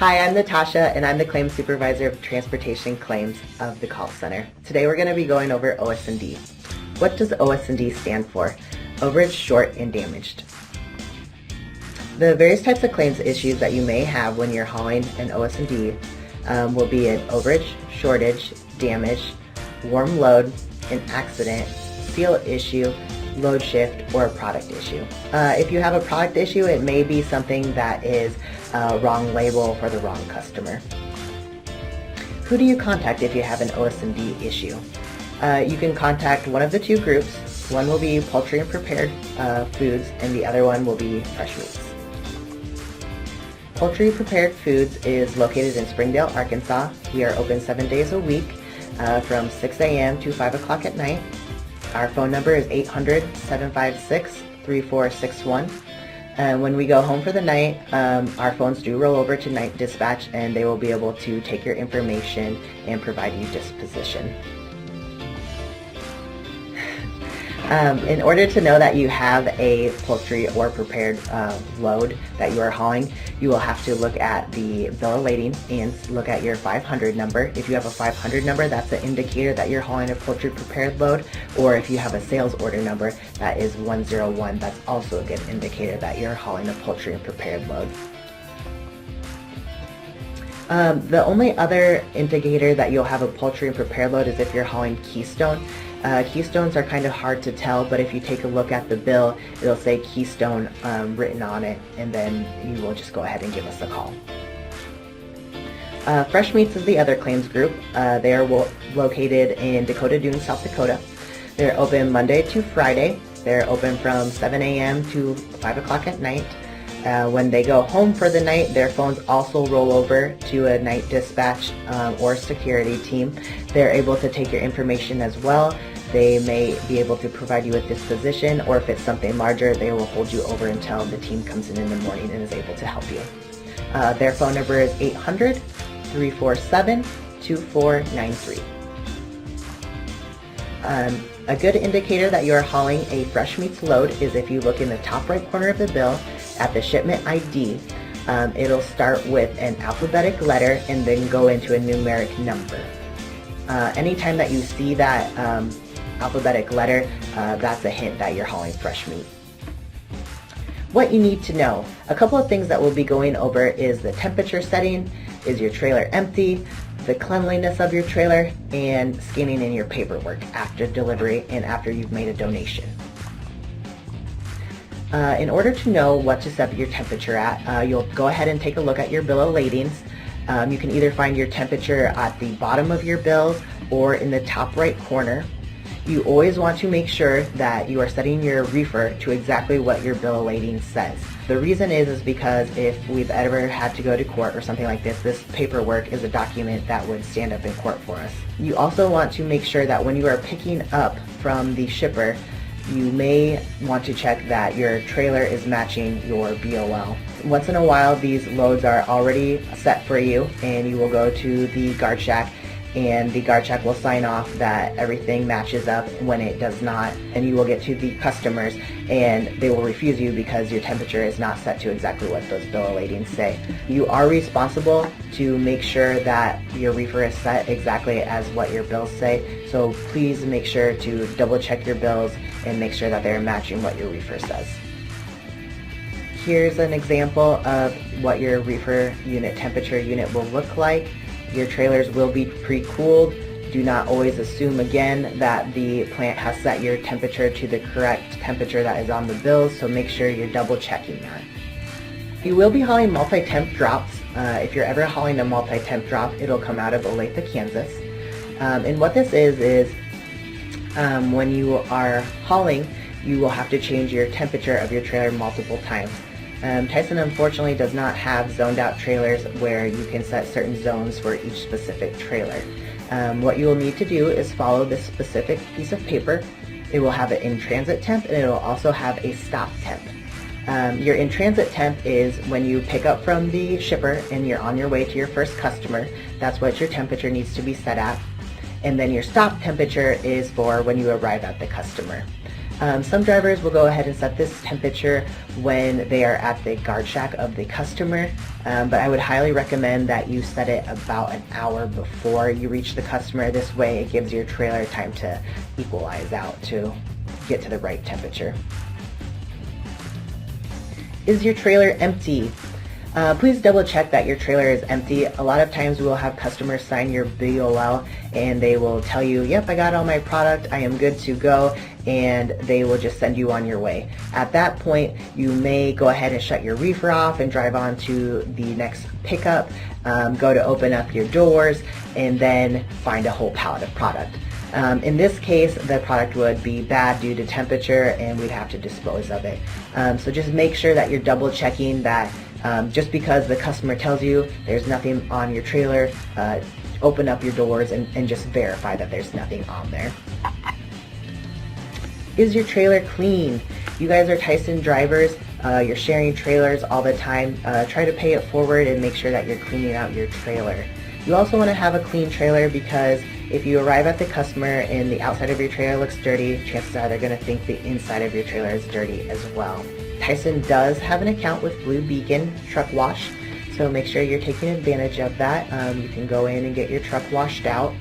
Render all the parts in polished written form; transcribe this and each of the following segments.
Hi, I'm Natasha, and I'm the Claims Supervisor of Transportation Claims of the call center. Today we're going to be going over OS&D. What does OS&D stand for? Overage, short, and damaged. The various types of claims issues that you may have when you're hauling an OS&D will be an overage, shortage, damage, warm load, an accident, seal issue, load shift, or a product issue. If you have a product issue, it may be something that is a wrong label for the wrong customer. Who do you contact if you have an OS&D issue? You can contact one of the two groups. One will be poultry and prepared foods, and the other one will be fresh meats. Poultry Prepared Foods is located in Springdale, Arkansas. We are open 7 days a week from 6 a.m. to 5 o'clock at night. Our phone number is 800-756-3461. When we go home for the night, our phones do roll over to night dispatch, and they will be able to take your information and provide you disposition. In order to know that you have a poultry or prepared load that you are hauling, you will have to look at the bill of lading and look at your 500 number. If you have a 500 number, that's an indicator that you're hauling a poultry prepared load, or if you have a sales order number, that is 101. That's also a good indicator that you're hauling a poultry and prepared load. The only other indicator that you'll have a poultry and prepared load is if you're hauling Keystone. Keystones are kind of hard to tell, but if you take a look at the bill, it'll say Keystone written on it, and then you will just go ahead and give us a call. Fresh Meats is the other claims group. They are located in Dakota Dunes, South Dakota. They're open Monday to Friday. They're open from 7 a.m. to 5 o'clock at night. When they go home for the night, their phones also roll over to a night dispatch or security team. They're able to take your information as well. They may be able to provide you with disposition, or if it's something larger, they will hold you over until the team comes in the morning and is able to help you. Their phone number is 800-347-2493. A good indicator that you are hauling a fresh meats load is if you look in the top right corner of the bill at the shipment ID. It'll start with an alphabetic letter and then go into a numeric number. Anytime that you see that alphabetic letter, that's a hint that you're hauling fresh meat. What you need to know. A couple of things that we'll be going over is the temperature setting, is your trailer empty, the cleanliness of your trailer, and scanning in your paperwork after delivery and after you've made a donation. In order to know what to set your temperature at, you'll go ahead and take a look at your bill of ladings. You can either find your temperature at the bottom of your bill or in the top right corner. You always want to make sure that you are setting your reefer to exactly what your bill of lading says. The reason is because if we've ever had to go to court or something like this paperwork is a document that would stand up in court for us. You also want to make sure that when you are picking up from the shipper, you may want to check that your trailer is matching your BOL. Once in a while, these loads are already set for you, and you will go to the guard shack, and the guard shack will sign off that everything matches up when it does not, and you will get to the customers and they will refuse you because your temperature is not set to exactly what those bill of ladings say. You are responsible to make sure that your reefer is set exactly as what your bills say, so please make sure to double check your bills and make sure that they're matching what your reefer says. Here's an example of what your reefer unit temperature unit will look like. Your trailers will be pre-cooled. Do not always assume again that the plant has set your temperature to the correct temperature that is on the bills, so make sure you're double checking that. You will be hauling multi-temp drops. If you're ever hauling a multi-temp drop, it'll come out of Olathe, Kansas. And what this is when you are hauling, you will have to change your temperature of your trailer multiple times. Tyson unfortunately does not have zoned out trailers where you can set certain zones for each specific trailer. What you will need to do is follow this specific piece of paper. It will have an in-transit temp, and it will also have a stop temp. Your in-transit temp is when you pick up from the shipper and you're on your way to your first customer. That's what your temperature needs to be set at. And then your stop temperature is for when you arrive at the customer. Some drivers will go ahead and set this temperature when they are at the guard shack of the customer, but I would highly recommend that you set it about an hour before you reach the customer. This way it gives your trailer time to equalize out to get to the right temperature. Is your trailer empty? Please double check that your trailer is empty. A lot of times we will have customers sign your BOL and they will tell you, yep, I got all my product, I am good to go, and they will just send you on your way. At that point, you may go ahead and shut your reefer off and drive on to the next pickup, go to open up your doors, and then find a whole pallet of product. In this case, the product would be bad due to temperature and we'd have to dispose of it. So just make sure that you're double checking that just because the customer tells you there's nothing on your trailer, open up your doors and just verify that there's nothing on there. Is your trailer clean? You guys are Tyson drivers, you're sharing trailers all the time. Try to pay it forward and make sure that you're cleaning out your trailer. You also want to have a clean trailer because if you arrive at the customer and the outside of your trailer looks dirty, chances are they're going to think the inside of your trailer is dirty as well. Tyson does have an account with Blue Beacon Truck Wash, so make sure you're taking advantage of that. You can go in and get your truck washed out.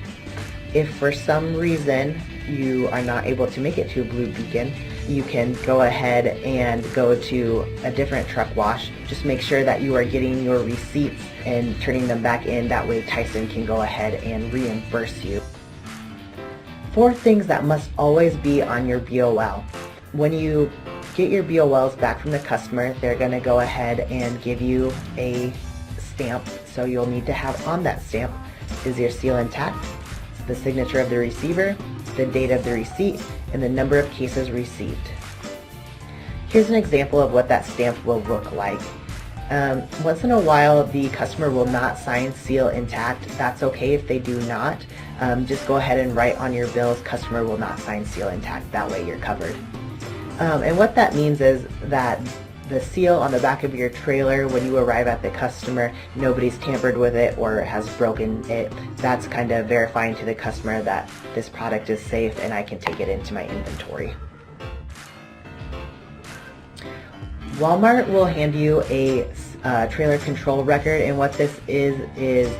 If for some reason you are not able to make it to Blue Beacon, you can go ahead and go to a different truck wash. Just make sure that you are getting your receipts and turning them back in. That way Tyson can go ahead and reimburse you. 4 things that must always be on your BOL. When you get your BOLs back from the customer, they're going to go ahead and give you a stamp. So you'll need to have on that stamp, is your seal intact, the signature of the receiver, the date of the receipt, and the number of cases received. Here's an example of what that stamp will look like. Once in a while the customer will not sign seal intact. That's okay if they do not. Just go ahead and write on your bills, customer will not sign seal intact. That way you're covered. And what that means is that the seal on the back of your trailer, when you arrive at the customer, nobody's tampered with it or has broken it. That's kind of verifying to the customer that this product is safe and I can take it into my inventory. Walmart will hand you a trailer control record, and what this is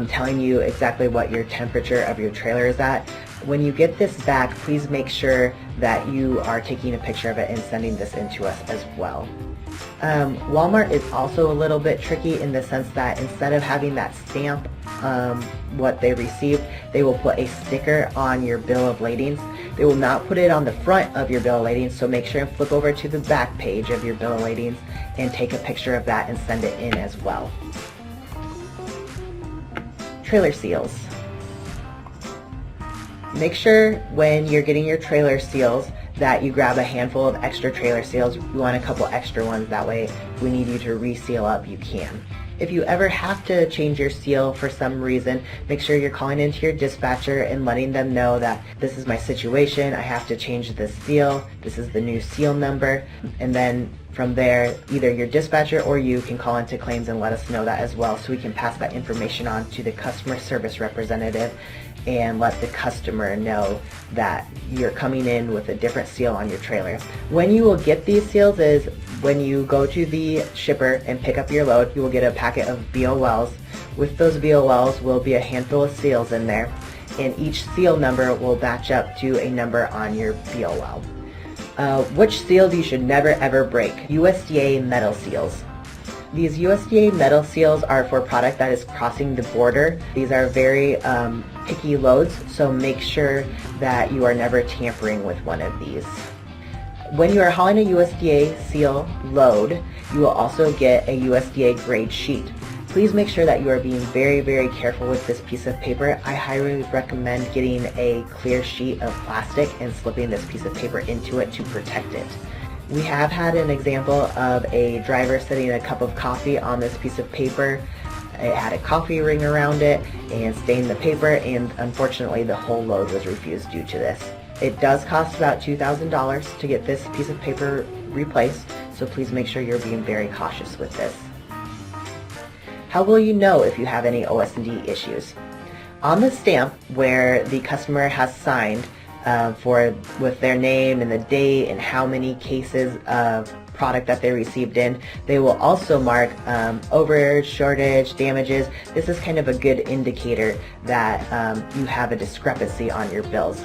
telling you exactly what your temperature of your trailer is at. When you get this back, please make sure that you are taking a picture of it and sending this in to us as well. Walmart is also a little bit tricky in the sense that instead of having that stamp what they received, they will put a sticker on your bill of ladings. They will not put it on the front of your bill of ladings, so make sure and flip over to the back page of your bill of ladings and take a picture of that and send it in as well. Trailer seals. Make sure when you're getting your trailer seals that you grab a handful of extra trailer seals. You want a couple extra ones, that way if we need you to reseal up, you can. If you ever have to change your seal for some reason, make sure you're calling into your dispatcher and letting them know that this is my situation, I have to change this seal, this is the new seal number, and then from there, either your dispatcher or you can call into claims and let us know that as well, so we can pass that information on to the customer service representative and let the customer know that you're coming in with a different seal on your trailer. When you will get these seals is when you go to the shipper and pick up your load, you will get a packet of BOLs. With those BOLs will be a handful of seals in there, and each seal number will match up to a number on your BOL. Which seals you should never ever break? USDA metal seals. These USDA metal seals are for product that is crossing the border. These are very picky loads, so make sure that you are never tampering with one of these. When you are hauling a USDA seal load, you will also get a USDA grade sheet. Please make sure that you are being very, very careful with this piece of paper. I highly recommend getting a clear sheet of plastic and slipping this piece of paper into it to protect it. We have had an example of a driver setting a cup of coffee on this piece of paper. It had a coffee ring around it and stained the paper, and unfortunately the whole load was refused due to this. It does cost about $2,000 to get this piece of paper replaced, so please make sure you're being very cautious with this. How will you know if you have any OS&D issues? On the stamp where the customer has signed with their name and the date and how many cases of product that they received in. They will also mark overage, shortage, damages. This is kind of a good indicator that you have a discrepancy on your bills.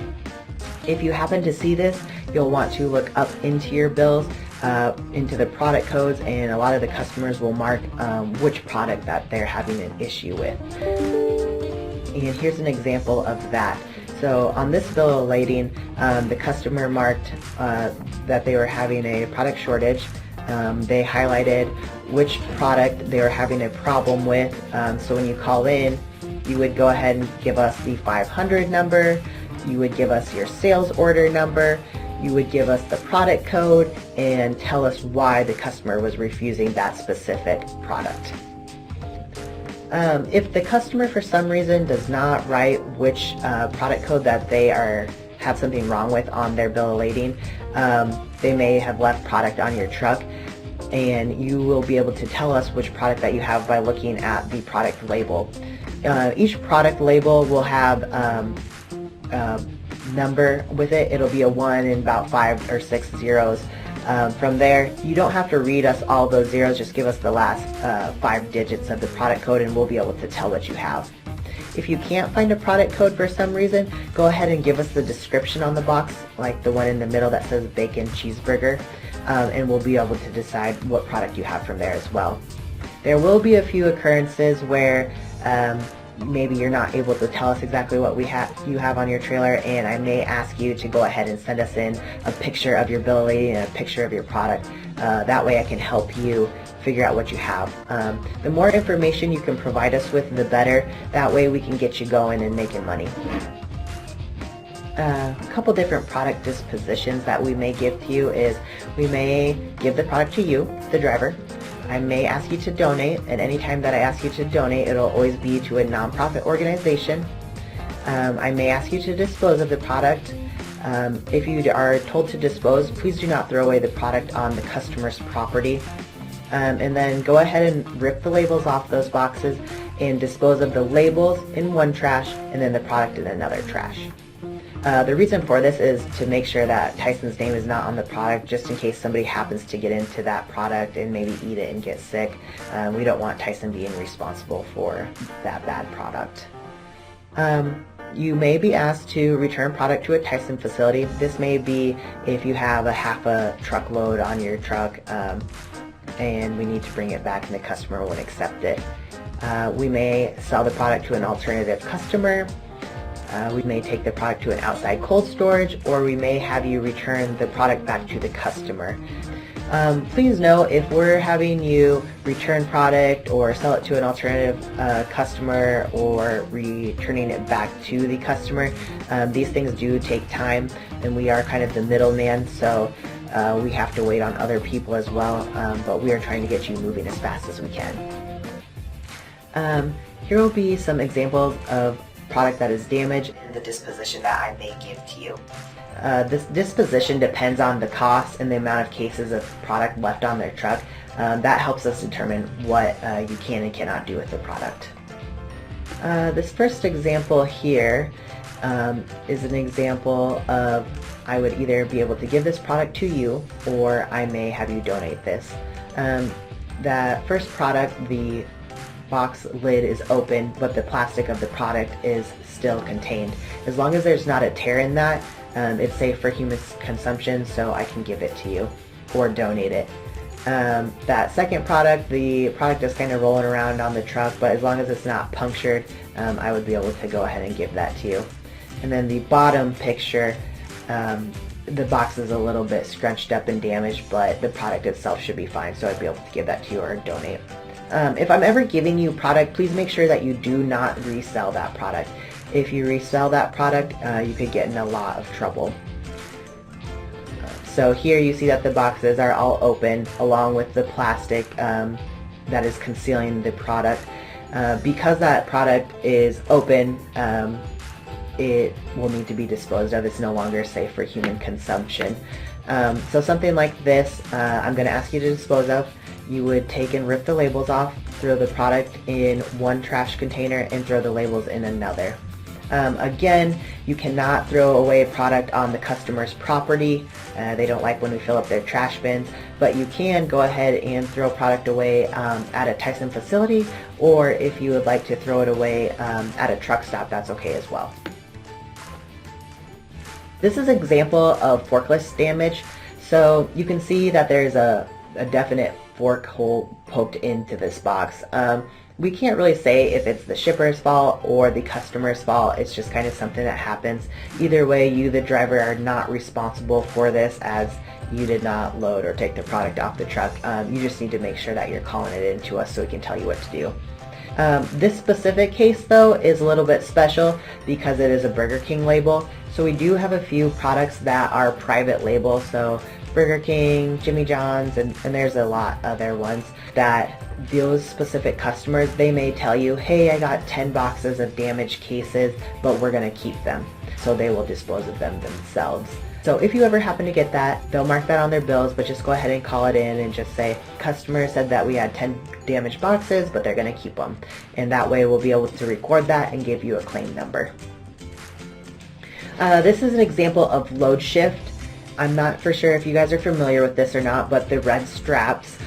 If you happen to see this, you'll want to look up into your bills, into the product codes, and a lot of the customers will mark which product that they're having an issue with. And here's an example of that. So on this bill of lading, the customer marked that they were having a product shortage. They highlighted which product they were having a problem with. So when you call in, you would go ahead and give us the 500 number, you would give us your sales order number, you would give us the product code, and tell us why the customer was refusing that specific product. If the customer for some reason does not write which product code that they have something wrong with on their bill of lading, they may have left product on your truck, and you will be able to tell us which product that you have by looking at the product label. Each product label will have number with it. It'll be a 1 and about 5 or 6 zeros. From there, you don't have to read us all those zeros, just give us the last 5 digits of the product code and we'll be able to tell what you have. If you can't find a product code for some reason, go ahead and give us the description on the box, like the one in the middle that says bacon cheeseburger, and we'll be able to decide what product you have from there as well. There will be a few occurrences where maybe you're not able to tell us exactly what you have on your trailer, and I may ask you to go ahead and send us in a picture of your bill of lading and a picture of your product. That way I can help you figure out what you have. The more information you can provide us with, the better. That way we can get you going and making money. A couple different product dispositions that we may give to you is we may give the product to you, the driver. I may ask you to donate, and anytime that I ask you to donate, it'll always be to a nonprofit organization. I may ask you to dispose of the product. If you are told to dispose, please do not throw away the product on the customer's property. And then go ahead and rip the labels off those boxes and dispose of the labels in one trash and then the product in another trash. The reason for this is to make sure that Tyson's name is not on the product, just in case somebody happens to get into that product and maybe eat it and get sick. We don't want Tyson being responsible for that bad product. You may be asked to return product to a Tyson facility. This may be if you have a half a truckload on your truck and we need to bring it back and the customer won't accept it. We may sell the product to an alternative customer. We may take the product to an outside cold storage, or we may have you return the product back to the customer. Please know if we're having you return product or sell it to an alternative customer or returning it back to the customer, these things do take time, and we are kind of the middleman, so we have to wait on other people as well, but we are trying to get you moving as fast as we can. Here will be some examples of product that is damaged and the disposition that I may give to you. This disposition depends on the cost and the amount of cases of product left on their truck. That helps us determine what you can and cannot do with the product. This first example here is an example of I would either be able to give this product to you or I may have you donate this. That first product, the box lid is open, but the plastic of the product is still contained. As long as there's not a tear in that, it's safe for human consumption, so I can give it to you or donate it. That second product, the product is kind of rolling around on the truck, but as long as it's not punctured, I would be able to go ahead and give that to you. And then the bottom picture, the box is a little bit scrunched up and damaged, but the product itself should be fine, so I'd be able to give that to you or donate. If I'm ever giving you product, please make sure that you do not resell that product. If you resell that product, you could get in a lot of trouble. So here you see that the boxes are all open along with the plastic that is concealing the product. Because that product is open, it will need to be disposed of. It's no longer safe for human consumption. So something like this, I'm going to ask you to dispose of. You would take and rip the labels off, throw the product in one trash container, and throw the labels in another. Again, you cannot throw away product on the customer's property. They don't like when we fill up their trash bins, but you can go ahead and throw product away at a Tyson facility, or if you would like to throw it away at a truck stop, that's okay as well. This is an example of forklift damage. So you can see that there's a definite fork hole poked into this box. We can't really say if it's the shipper's fault or the customer's fault. It's just kind of something that happens. Either way, you, the driver, are not responsible for this, as you did not load or take the product off the truck. You just need to make sure that you're calling it in to us so we can tell you what to do. This specific case, though, is a little bit special because it is a Burger King label. So we do have a few products that are private label. So Burger King, Jimmy John's, and there's a lot other ones that those specific customers, they may tell you, hey, I got 10 boxes of damaged cases, but we're going to keep them. So they will dispose of them themselves. So if you ever happen to get that, they'll mark that on their bills, but just go ahead and call it in and just say, customer said that we had 10 damaged boxes, but they're going to keep them. And that way we'll be able to record that and give you a claim number. This is an example of load shift. I'm not for sure if you guys are familiar with this or not, but the red straps,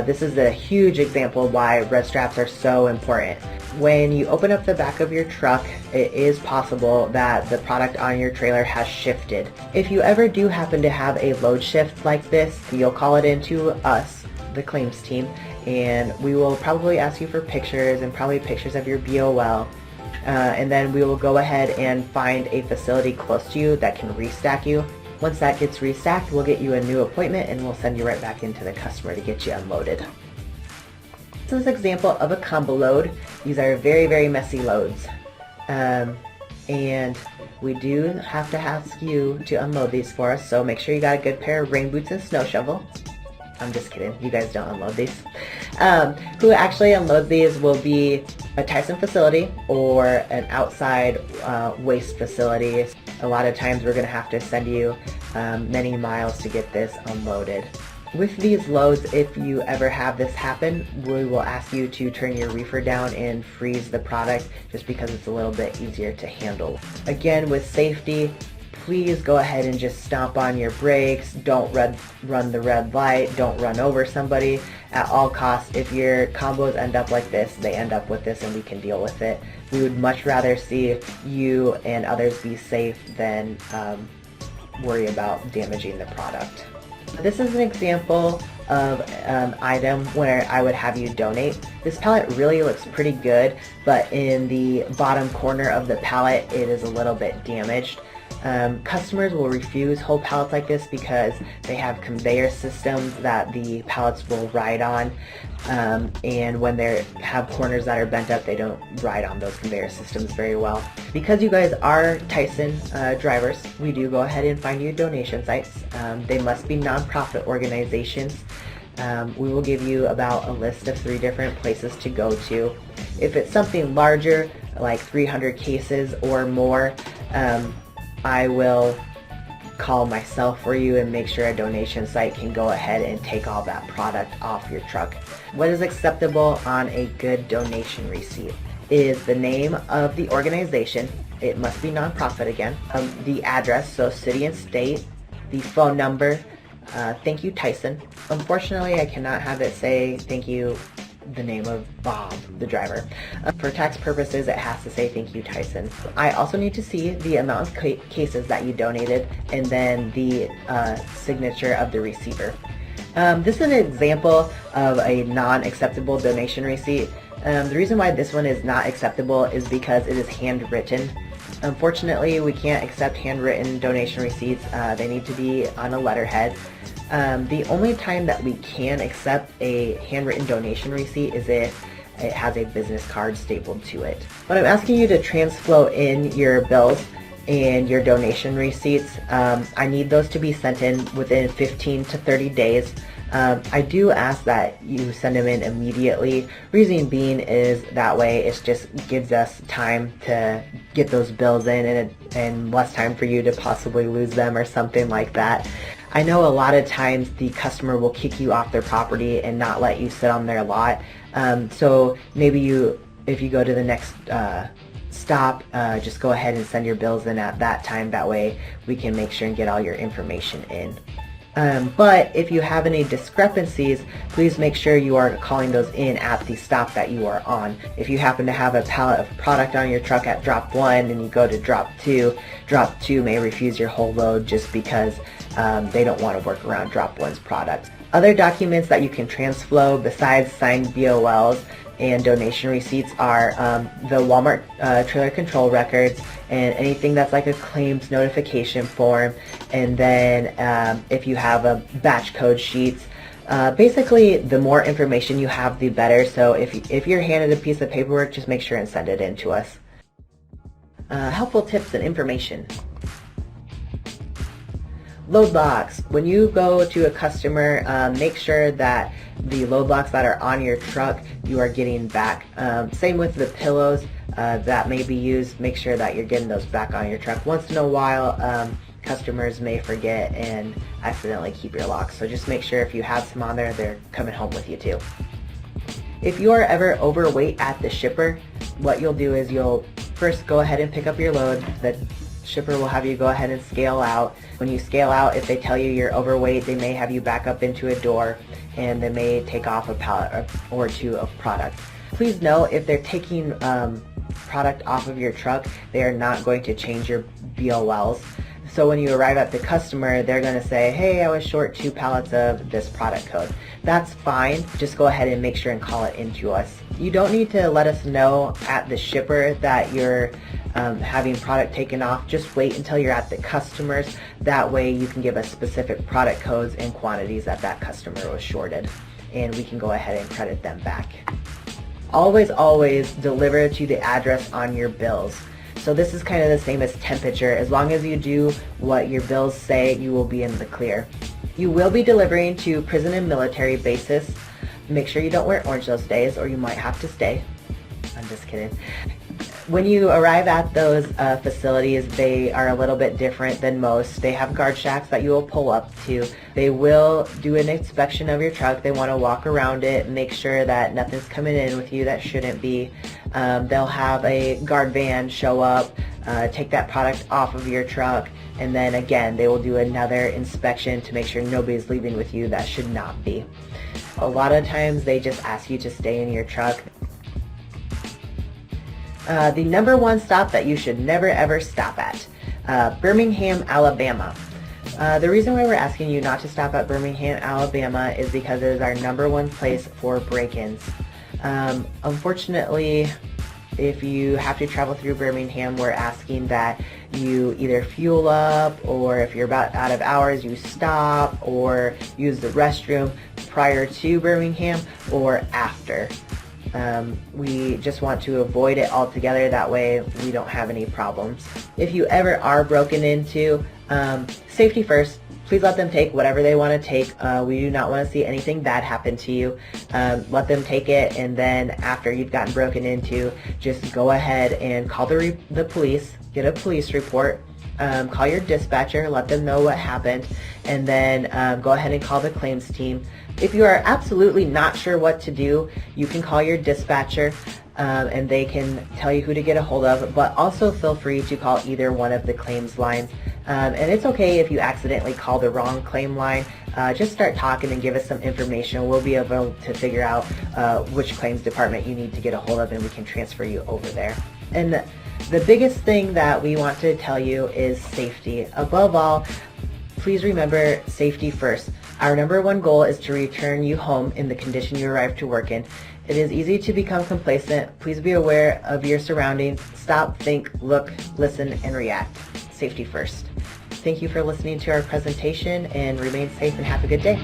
this is a huge example of why red straps are so important. When you open up the back of your truck, it is possible that the product on your trailer has shifted. If you ever do happen to have a load shift like this, you'll call it into us, the claims team, and we will probably ask you for pictures and probably pictures of your BOL. And then we will go ahead and find a facility close to you that can restack you. Once that gets restacked, we'll get you a new appointment and we'll send you right back into the customer to get you unloaded. This is an example of a combo load. These are very, very messy loads. And we do have to ask you to unload these for us, so make sure you got a good pair of rain boots and snow shovel. I'm just kidding, you guys don't unload these. Who actually unloads these will be a Tyson facility or an outside waste facility. A lot of times we're going to have to send you many miles to get this unloaded. With these loads, if you ever have this happen, we will ask you to turn your reefer down and freeze the product, just because it's a little bit easier to handle. Again, with safety, please go ahead and just stomp on your brakes. Don't run the red light. Don't run over somebody. At all costs, if your combos end up like this, they end up with this and we can deal with it. We would much rather see you and others be safe than worry about damaging the product. This is an example of an item where I would have you donate. This pallet really looks pretty good, but in the bottom corner of the pallet it is a little bit damaged. Customers will refuse whole pallets like this because they have conveyor systems that the pallets will ride on, and when they have corners that are bent up, they don't ride on those conveyor systems very well. Because you guys are Tyson drivers, we do go ahead and find you donation sites. They must be non-profit organizations. We will give you about a list of 3 different places to go to. If it's something larger, like 300 cases or more, I will call myself for you and make sure a donation site can go ahead and take all that product off your truck. What is acceptable on a good donation receipt is the name of the organization. It must be nonprofit again. The address, so city and state, the phone number, thank you Tyson. Unfortunately, I cannot have it say thank you the name of Bob, the driver. For tax purposes, it has to say thank you Tyson. I also need to see the amount of cases that you donated and then the signature of the receiver. This is an example of a non-acceptable donation receipt. The reason why this one is not acceptable is because it is handwritten. Unfortunately, we can't accept handwritten donation receipts. They need to be on a letterhead. The only time that we can accept a handwritten donation receipt is if it has a business card stapled to it. But I'm asking you to transflow in your bills and your donation receipts. I need those to be sent in within 15 to 30 days. I do ask that you send them in immediately. Reason being is that way it just gives us time to get those bills in and less time for you to possibly lose them or something like that. I know a lot of times the customer will kick you off their property and not let you sit on their lot. So maybe if you go to the next stop, just go ahead and send your bills in at that time. That way we can make sure and get all your information in. But if you have any discrepancies, please make sure you are calling those in at the stop that you are on. If you happen to have a pallet of product on your truck at drop 1 and you go to drop 2 may refuse your whole load just because they don't want to work around drop 1's product. Other documents that you can transflow besides signed BOLs and donation receipts are the Walmart trailer control records and anything that's like a claims notification form, and then if you have a batch code sheets. Basically, the more information you have, the better. So if you're handed a piece of paperwork, just make sure and send it in to us. Helpful tips and information. Load logs. When you go to a customer, make sure that the load logs that are on your truck you are getting back. Same with the pillows that may be used. Make sure that you're getting those back on your truck. Once in a while, customers may forget and accidentally keep your locks. So just make sure if you have some on there, they're coming home with you too. If you are ever overweight at the shipper, what you'll do is you'll first go ahead and pick up your load. The shipper will have you go ahead and scale out. When you scale out, if they tell you you're overweight, they may have you back up into a door and they may take off a pallet or two of product. Please know if they're taking product off of your truck, they are not going to change your BOLs. So when you arrive at the customer, they're going to say, hey, I was short 2 pallets of this product code. That's fine. Just go ahead and make sure and call it into us. You don't need to let us know at the shipper that you're having product taken off. Just wait until you're at the customers. That way you can give us specific product codes and quantities that customer was shorted, and we can go ahead and credit them back. Always deliver to the address on your bills. So this is kind of the same as temperature. As long as you do what your bills say, you will be in the clear. You will be delivering to prison and military bases. Make sure you don't wear orange those days or you might have to stay. I'm just kidding. When you arrive at those facilities, they are a little bit different than most. They have guard shacks that you will pull up to. They will do an inspection of your truck. They want to walk around it, make sure that nothing's coming in with you that shouldn't be. They'll have a guard van show up, take that product off of your truck, and then again, they will do another inspection to make sure nobody's leaving with you that should not be. A lot of times they just ask you to stay in your truck. The number 1 stop that you should never ever stop at, Birmingham, Alabama. The reason why we're asking you not to stop at Birmingham, Alabama is because it is our number 1 place for break-ins. Unfortunately, if you have to travel through Birmingham, we're asking that you either fuel up, or if you're about out of hours, you stop or use the restroom prior to Birmingham or after. We just want to avoid it altogether. That way we don't have any problems. If you ever are broken into, safety first. Please let them take whatever they want to take. We do not want to see anything bad happen to you. Let them take it, and then after you've gotten broken into, just go ahead and call the police, get a police report, call your dispatcher, let them know what happened, and then go ahead and call the claims team. If you are absolutely not sure what to do, you can call your dispatcher and they can tell you who to get a hold of, but also feel free to call either one of the claims lines. And it's okay if you accidentally call the wrong claim line. Just start talking and give us some information. We'll be able to figure out which claims department you need to get a hold of, and we can transfer you over there. And the biggest thing that we want to tell you is safety. Above all, please remember safety first. Our number 1 goal is to return you home in the condition you arrived to work in. It is easy to become complacent. Please be aware of your surroundings. Stop, think, look, listen, and react. Safety first. Thank you for listening to our presentation, and remain safe and have a good day.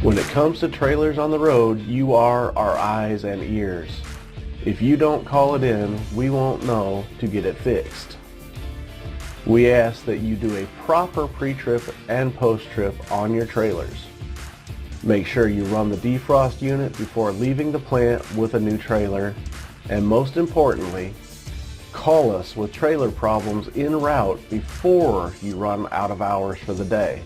When it comes to trailers on the road, you are our eyes and ears. If you don't call it in, we won't know to get it fixed. We ask that you do a proper pre-trip and post-trip on your trailers. Make sure you run the defrost unit before leaving the plant with a new trailer, and most importantly, call us with trailer problems en route before you run out of hours for the day.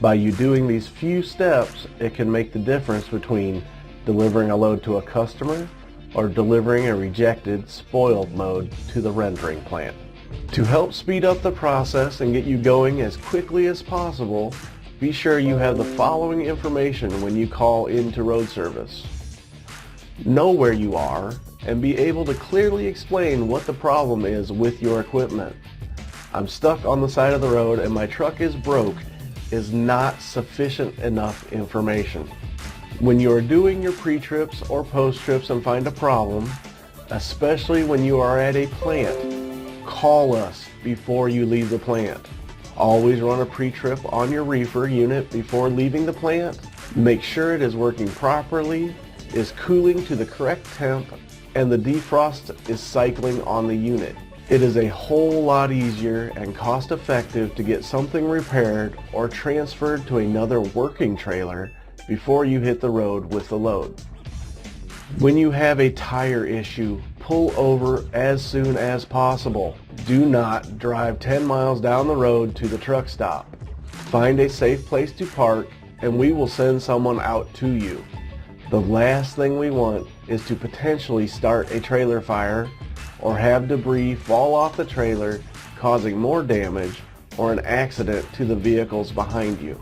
By you doing these few steps, it can make the difference between delivering a load to a customer or delivering a rejected, spoiled load to the rendering plant. To help speed up the process and get you going as quickly as possible, be sure you have the following information when you call into road service. Know where you are and be able to clearly explain what the problem is with your equipment. I'm stuck on the side of the road and my truck is broke is not sufficient enough information. When you are doing your pre-trips or post-trips and find a problem, especially when you are at a plant, call us before you leave the plant. Always run a pre-trip on your reefer unit before leaving the plant. Make sure it is working properly, is cooling to the correct temp, and the defrost is cycling on the unit. It is a whole lot easier and cost-effective to get something repaired or transferred to another working trailer before you hit the road with the load. When you have a tire issue, pull over as soon as possible. Do not drive 10 miles down the road to the truck stop. Find a safe place to park and we will send someone out to you. The last thing we want is to potentially start a trailer fire or have debris fall off the trailer, causing more damage or an accident to the vehicles behind you.